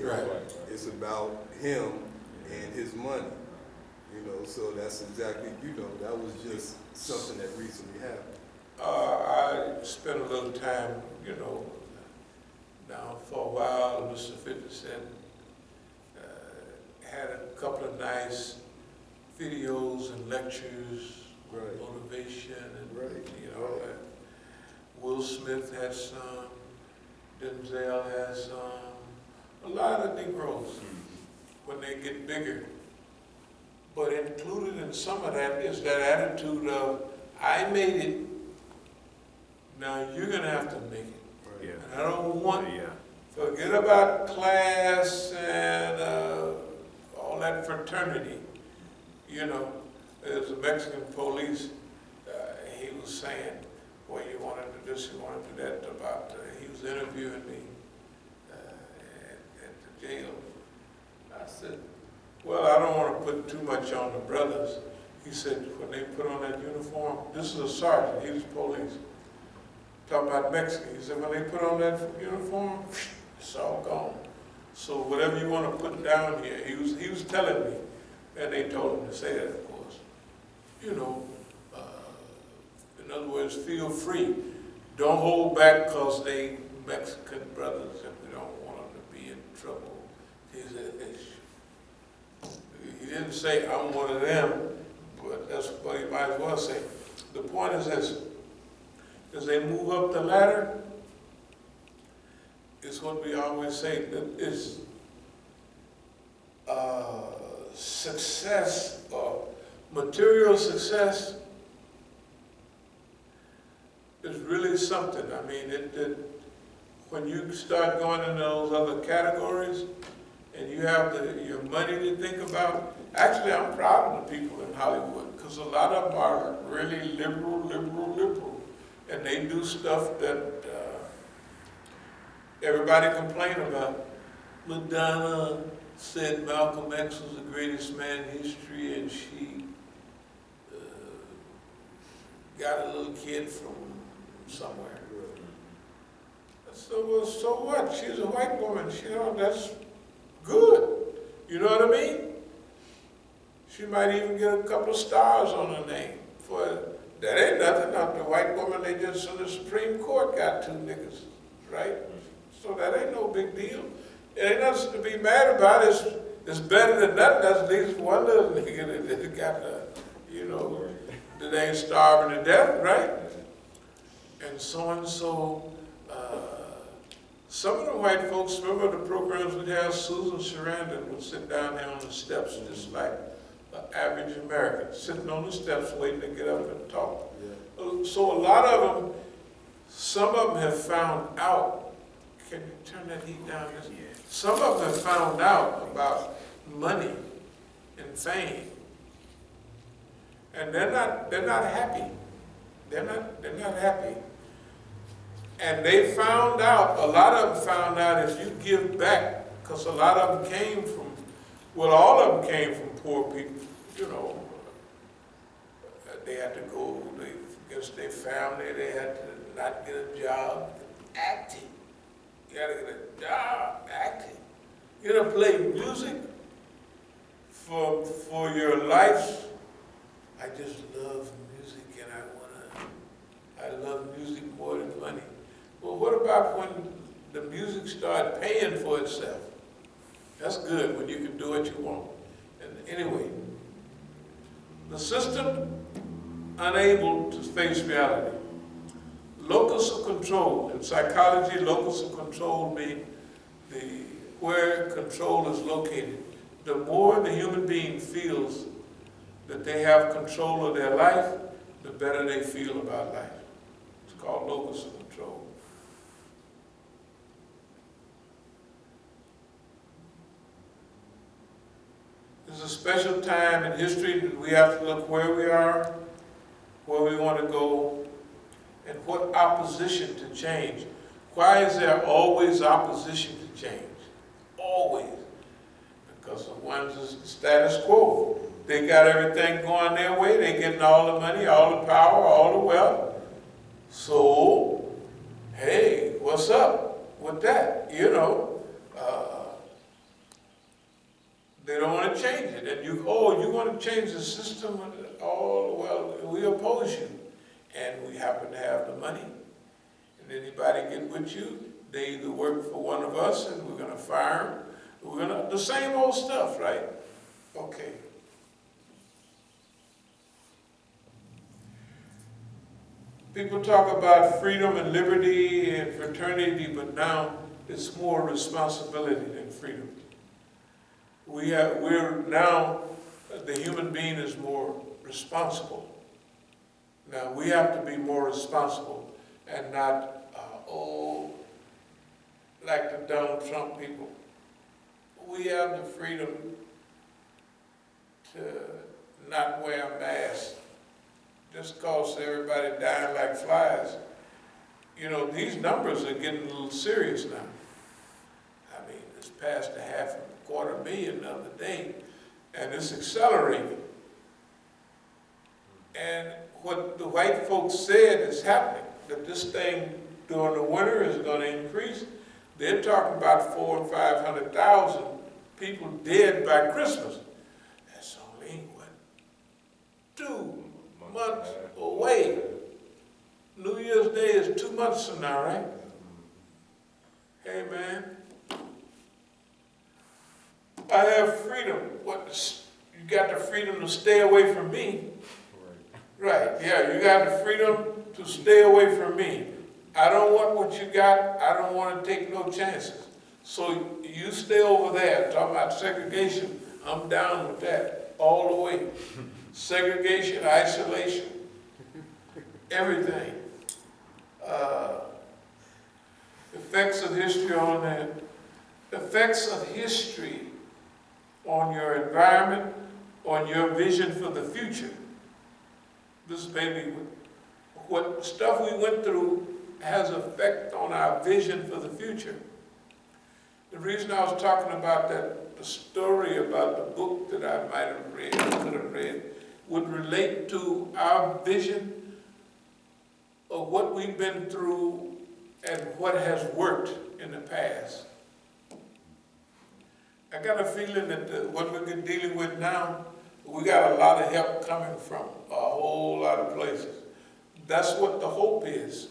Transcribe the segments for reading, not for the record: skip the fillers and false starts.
head. Right. It's about him and his money. You know, so that's exactly, you know, that was just something that recently happened. I spent a little time, you know, now for a while, Mr. 50 Cent had a couple of nice videos and lectures, Right. motivation, and Right. you know, Right. Will Smith had some, Denzel had some, a lot of Negroes when they get bigger. But included in some of that is that attitude of, I made it, now you're gonna have to make it. Right. Yeah. And I don't want, Yeah. forget about class and all that fraternity. You know, there's a Mexican police, he was saying, well, you want to do this, you want to do that, about, he was interviewing me at the jail. I said, well, I don't want to put too much on the brothers. He said, when they put on that uniform, this is a sergeant, he was police. Talking about Mexican, he said, when they put on that uniform, it's all gone. So whatever you want to put down here, he was telling me, and they told him to say that, of course. You know, in other words, feel free. Don't hold back because they Mexican brothers and we don't want them to be in trouble. He said, he didn't say I'm one of them, but that's what he might as well say. The point is this, as they move up the ladder, it's what we always say, that it's success or material success is really something. I mean, when you start going into those other categories and you have your money to think about, actually I'm proud of the people in Hollywood because a lot of them are really liberal, and they do stuff that everybody complain about. Madonna said Malcolm X was the greatest man in history, and she got a little kid from somewhere. So, well, so what? She's a white woman. You know, that's good. You know what I mean? She might even get a couple of stars on her name. For that ain't nothing. Not the white woman they just in the Supreme Court got 2 niggas, right? So that ain't no big deal. It ain't nothing to be mad about. It's better than nothing. That's at least one little nigga that got the, you know, that ain't starving to death, right? And so, some of the white folks, remember the programs we'd have, Susan Sarandon would sit down there on the steps just like an average American, sitting on the steps waiting to get up and talk. Yeah. So a lot of them, some of them have found out, can you turn that heat down? Yeah. Some of them have found out about money and fame. And they're not happy. They're not happy. And they found out, a lot of them found out if you give back, because a lot of them came from, well, all of them came from poor people, you know. They had to go against their family, they had to not get a job. Acting. You gotta get a job, acting. You gotta play music for your life. I just love music and I love music more than money. Well, what about when the music started paying for itself? That's good when you can do what you want. And anyway, the system unable to face reality. Locus of control. In psychology, locus of control means where control is located. The more the human being feels that they have control of their life, the better they feel about life. It's called locus of control. There's a special time in history that we have to look where we are, where we want to go, and what opposition to change. Why is there always opposition to change? Always. Because the ones is the status quo. They got everything going their way. They're getting all the money, all the power, all the wealth. So, hey, what's up with that? You know, They don't want to change it. And you want to change the system? Oh, well, we oppose you. And we happen to have the money. And anybody get with you, they either work for one of us and we're going to fire them. The same old stuff, right? Okay. People talk about freedom and liberty and fraternity, but now it's more responsibility than freedom. We're now, the human being is more responsible. Now we have to be more responsible and not, like the Donald Trump people. We have the freedom to not wear a mask just because everybody dying like flies. You know, these numbers are getting a little serious now. I mean, it's past 250,000 the other day, and it's accelerating. And what the white folks said is happening, that this thing during the winter is going to increase. They're talking about 400,000 and 500,000 people dead by Christmas. That's only, 2 months away. New Year's Day is 2 months from now, right? Hey, man. I have freedom. You got the freedom to stay away from me. Right, yeah, you got the freedom to stay away from me. I don't want what you got. I don't want to take no chances. So you stay over there. Talking about segregation, I'm down with that all the way. Segregation, isolation, everything. Effects of history on that. Effects of history on your environment, on your vision for the future. This baby, what stuff we went through has effect on our vision for the future. The reason I was talking about that, the story about the book that I might have read, could have read, would relate to our vision of what we've been through and what has worked in the past. I got a feeling that what we're dealing with now, we got a lot of help coming from a whole lot of places. That's what the hope is.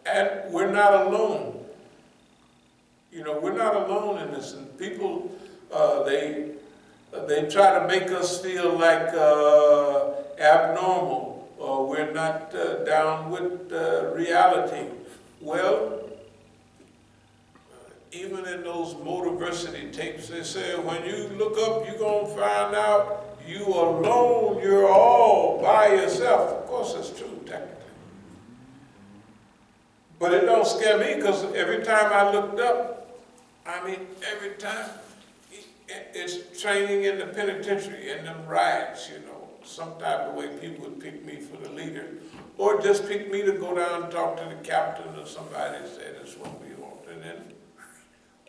And we're not alone. You know, we're not alone in this. And people, they try to make us feel like abnormal, or we're not down with reality. Well, even in those motiversity tapes, they say, when you look up, you're going to find out you alone, you're all by yourself. Of course, that's true, technically. But it don't scare me, because every time I looked up, every time, it's training in the penitentiary, in them riots, you know, some type of way people would pick me for the leader, or just pick me to go down and talk to the captain or somebody and say, this is what we want, and then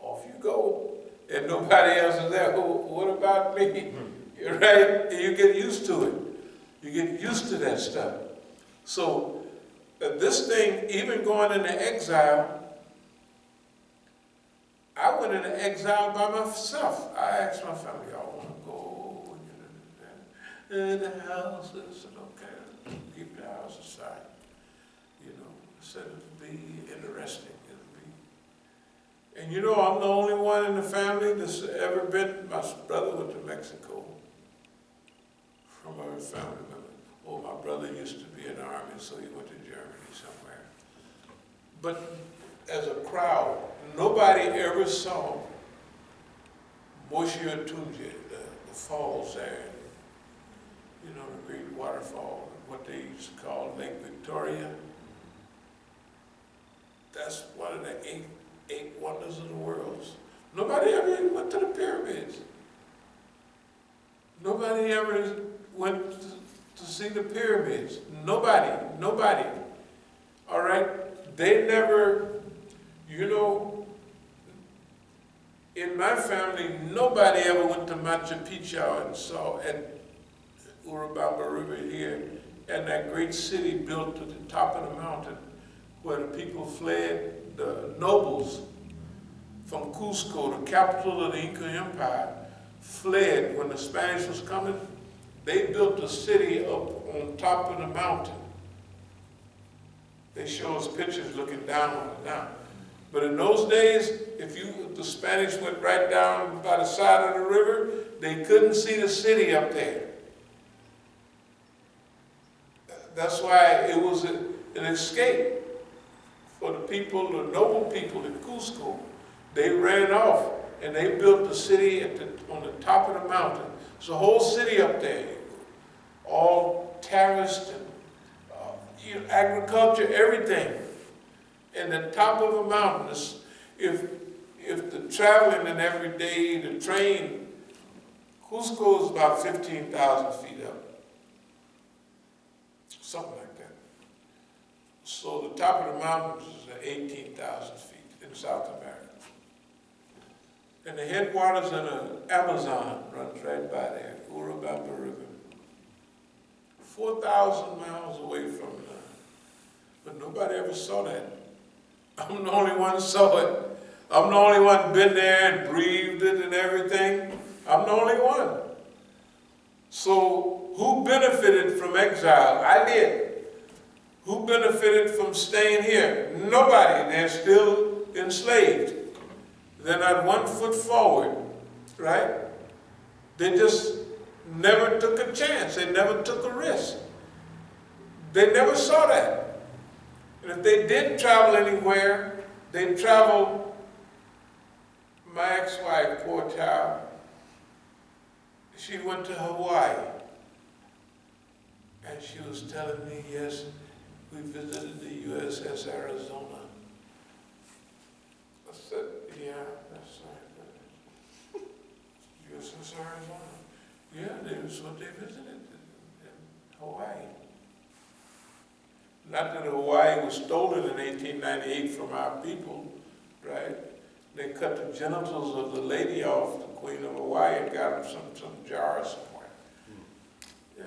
off you go, and nobody else is there. What about me? You're right, you get used to it. You get used to that stuff. So this thing, even going into exile, I went into exile by myself. I asked my family, y'all want to go in the house? I said, okay, keep the house aside. You know, I said it'd be interesting. And you know, I'm the only one in the family that's ever been. My brother went to Mexico from a family member. Oh, my brother used to be in the army, so he went to Germany somewhere. But as a crowd, nobody ever saw Masjid, the falls there. You know, the great waterfall, what they used to call Lake Victoria. That's one of the eight wonders of the world. Nobody ever even went to the pyramids. Nobody ever went to see the pyramids. Nobody. All right? They never, you know, in my family, nobody ever went to Machu Picchu and saw at Urubamba River here, and that great city built to the top of the mountain where the people fled, the nobles from Cusco, the capital of the Inca Empire, fled when the Spanish was coming. They built a city up on top of the mountain. They show us pictures looking down on it now. But in those days, if the Spanish went right down by the side of the river, they couldn't see the city up there. That's why it was an escape for the people, the noble people in Cusco. They ran off and they built the city on the top of the mountain. It's a whole city up there, all terraced and agriculture, everything. And the top of a mountain is, if the traveling and every day, the train, Cusco is about 15,000 feet up. Something like that. So the top of the mountains is at 18,000 feet in South America. And the headwaters of the Amazon runs right by there, Urubamba River. 4,000 miles away from but nobody ever saw that. I'm the only one saw it. I'm the only one been there and breathed it and everything. I'm the only one. So who benefited from exile? I did. Who benefited from staying here? Nobody. They're still enslaved. They're not 1 foot forward, right? They just never took a chance. They never took a risk. They never saw that. And if they did travel anywhere, they traveled. My ex-wife, poor child, she went to Hawaii. And she was telling me, yes, we visited the USS Arizona. I said, yeah, that's right. USS Arizona. Yeah, that's what they visited in Hawaii. Not that Hawaii was stolen in 1898 from our people, right? They cut the genitals of the lady off, the Queen of Hawaii, and got them some jar somewhere. Yeah,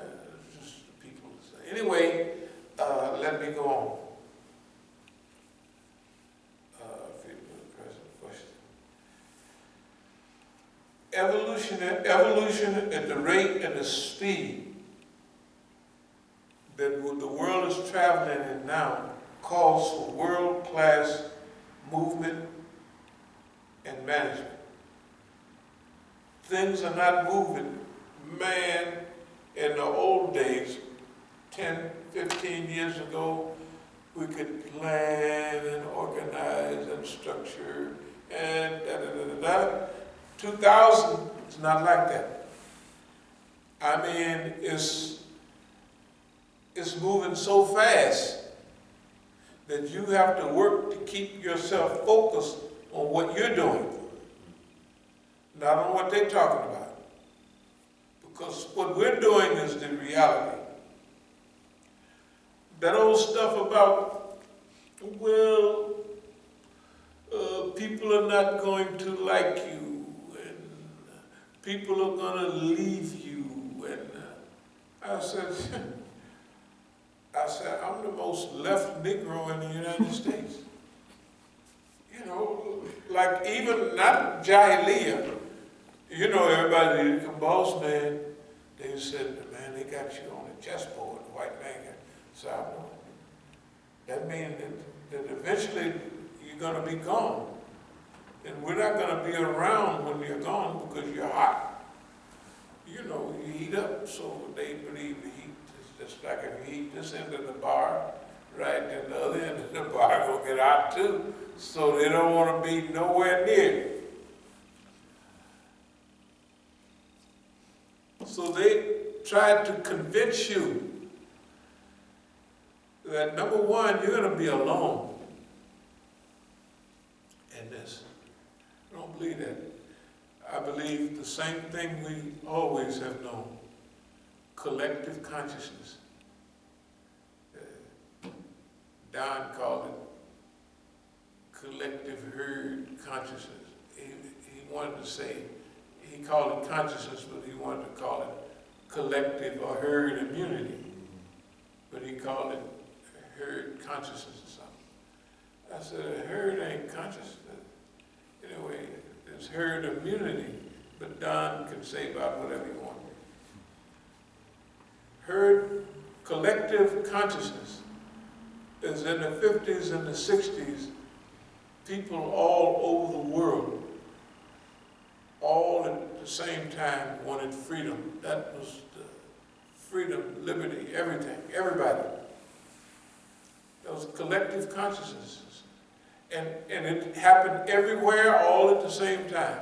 just the people. Anyway, let me go on. Evolution at the rate and the speed that the world is traveling in now calls for world-class movement and management. Things are not moving. Man, in the old days, 10, 15 years ago, we could plan and organize and structure and da-da-da-da-da. 2000 is not like that. I mean, it's moving so fast that you have to work to keep yourself focused on what you're doing, not on what they're talking about. Because what we're doing is the reality. That old stuff about, well, people are not going to like you, and people are going to leave you, and I said, I'm the most left Negro in the United States. You know, like even not Jahiliyyah. You know, everybody, you can boss man, they said, man, they got you on the chessboard, the white man. So I know. That means that eventually you're going to be gone. And we're not going to be around when you're gone because you're hot. You know, you heat up, so they believe the heat is just like if you heat this end of the bar, right, then the other end of the bar will get hot too. So they don't want to be nowhere near it. So they tried to convince you that number one, you're going to be alone in this. I don't believe that. I believe the same thing we always have known, collective consciousness. Don called it collective herd consciousness. He wanted to say, he called it consciousness, but he wanted to call it collective or herd immunity. But he called it herd consciousness or something. I said, a herd ain't conscious. Anyway, there's herd immunity, but Don can say about whatever he wants. Herd collective consciousness is in the 50s and the 60s, people all over the world, all at the same time wanted freedom. That was the freedom, liberty, everything, everybody. That was collective consciousness. And it happened everywhere, all at the same time.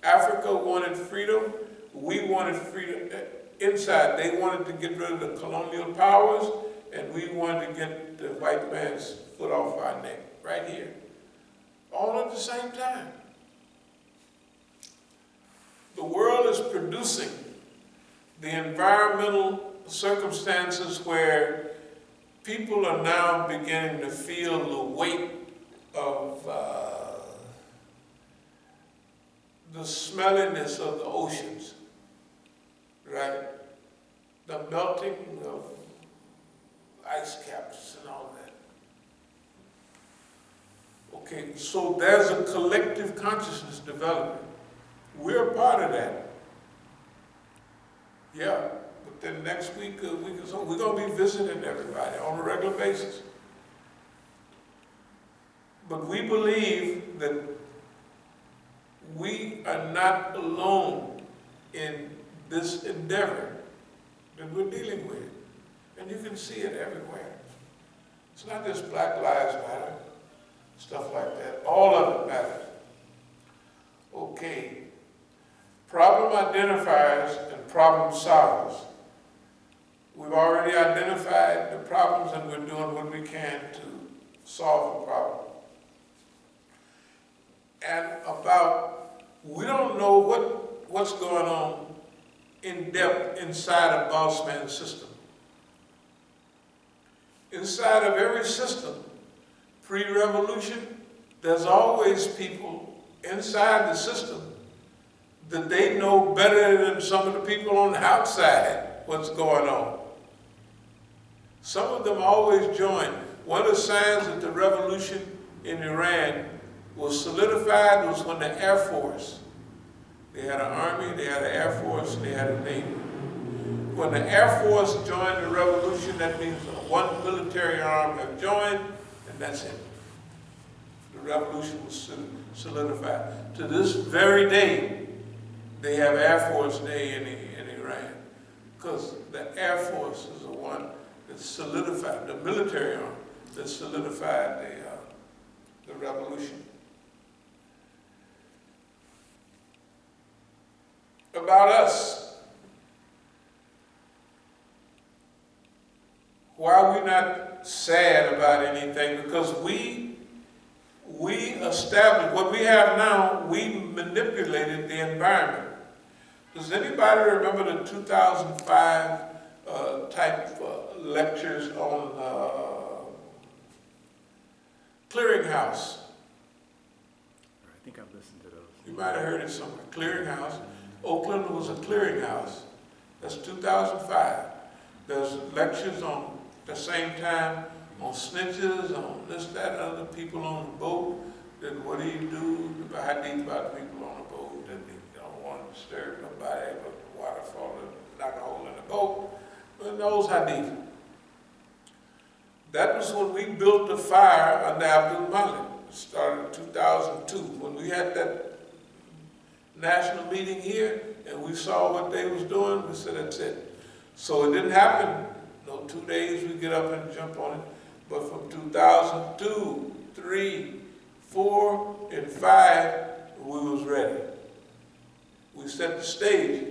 Africa wanted freedom. We wanted freedom inside. They wanted to get rid of the colonial powers, and we wanted to get the white man's foot off our neck, right here. All at the same time. The world is producing the environmental circumstances where people are now beginning to feel the weight of the smelliness of the oceans, right? The melting of ice caps and all that. Okay, so there's a collective consciousness developing. We're a part of that. Yeah, but then next week, we're going to be visiting everybody on a regular basis. But we believe that we are not alone in this endeavor that we're dealing with. And you can see it everywhere. It's not just Black Lives Matter, stuff like that. All of it matters. Okay. Problem identifiers and problem solvers. We've already identified the problems and we're doing what we can to solve the problem. And we don't know what's going on in depth inside a boss man system. Inside of every system, pre-revolution, there's always people inside the system that they know better than some of the people on the outside what's going on. Some of them always join. One of the signs that the revolution in Iran was solidified was when the Air Force, they had an army, they had an Air Force, and they had a Navy. When the Air Force joined the revolution, that means one military arm have joined, and that's it. The revolution was solidified. To this very day, they have Air Force Day in Iran, because the Air Force is the one that solidified, the military arm that solidified the revolution. About us, why are we not sad about anything? Because we established, what we have now, we manipulated the environment. Does anybody remember the 2005 type lectures on clearinghouse? I think I've listened to those. You might have heard it somewhere. Clearinghouse. Oakland was a clearinghouse. That's 2005. There's lectures on the same time on snitches, on this, that, and other people on the boat. Then what do you do? How deep about the people on the boat? Then you don't want to disturb nobody, but the water falling, knock a hole in the boat. But those how deep. That was when we built the fire under Abdul Malik. It started in 2002 when we had that national meeting here and we saw what they was doing. We said that's it. So it didn't happen. No 2 days we get up and jump on it. But from 2002, 3, 4, and 5, we was ready. We set the stage.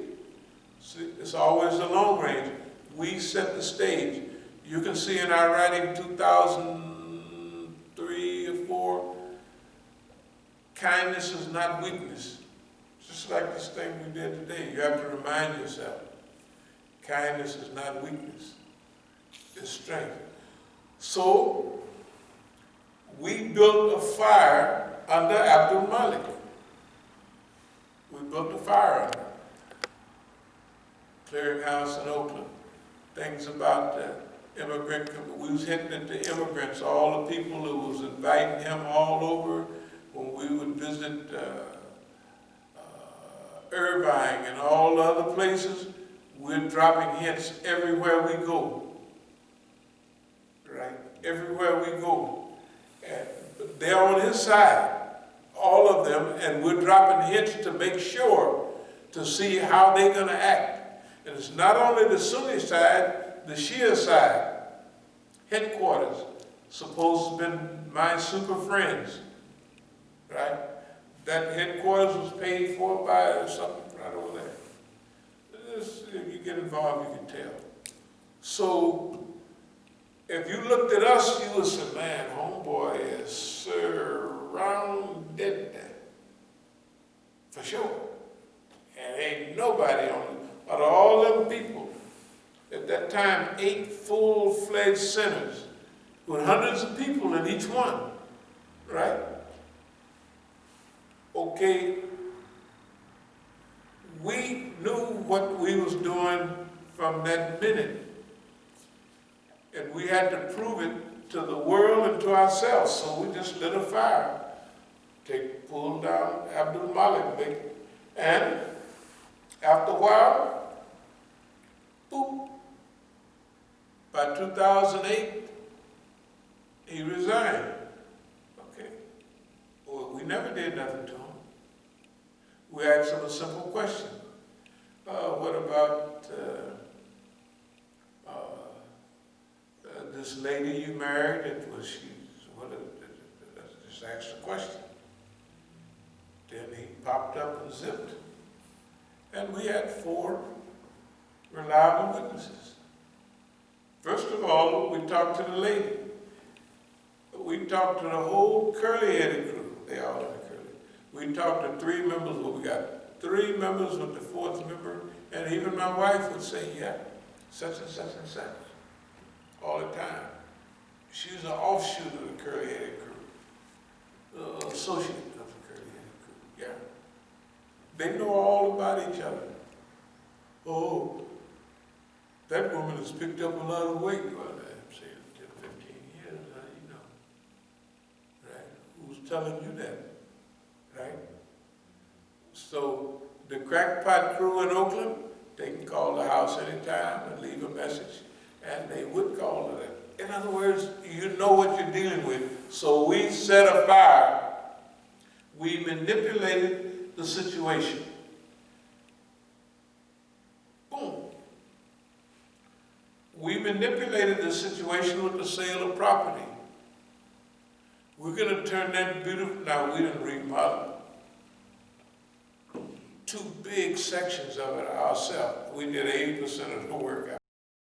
See, it's always the long range. We set the stage. You can see in our writing 2003 or 4, kindness is not weakness. Just like this thing we did today, you have to remind yourself, kindness is not weakness, it's strength. So, we built a fire under Abdul Malik. We built a fire under Clearinghouse in Oakland. Things about the immigrant, we was hitting at the immigrants, all the people who was inviting him all over when we would visit Irvine and all the other places, we're dropping hints everywhere we go. Right? Everywhere we go. And they're on his side, all of them, and we're dropping hints to make sure to see how they're going to act. And it's not only the Sunni side, the Shia side. Headquarters, supposed to have been my super friends, right? That headquarters was paid for by something right over there. If you get involved, you can tell. So, if you looked at us, you would say, man, homeboy is surrounded. For sure. And ain't nobody on it. Out of all them people, at that time, 8 full-fledged centers with hundreds of people in each one, right? Okay, we knew what we was doing from that minute. And we had to prove it to the world and to ourselves, so we just lit a fire. Pull down Abdul Malik, and after a while, boop. By 2008, he resigned. Okay. Well, we never did nothing to him. We asked him a simple question. What about this lady you married? Just asked the question. Then he popped up and zipped. And we had 4 reliable witnesses. First of all, we talked to the lady. We talked to the whole curly-headed crew. They all in the curly. We talked to 3 members. Well, we got 3 members with the 4th member, and even my wife would say, yeah, such and such and such, all the time. She's an offshoot of the curly-headed crew, associate of the curly-headed crew, yeah. They know all about each other. Oh, that woman has picked up a lot of weight. Well, I'm saying 10, 15 years, how do you know? Right? Who's telling you that? Right? So the crackpot crew in Oakland, they can call the house anytime and leave a message, and they would call it. In other words, you know what you're dealing with. So we set a fire. We manipulated the situation. Boom. We manipulated the situation with the sale of property. We're going to turn that beautiful, now we didn't remodel 2 big sections of it ourselves. We did 80% of the work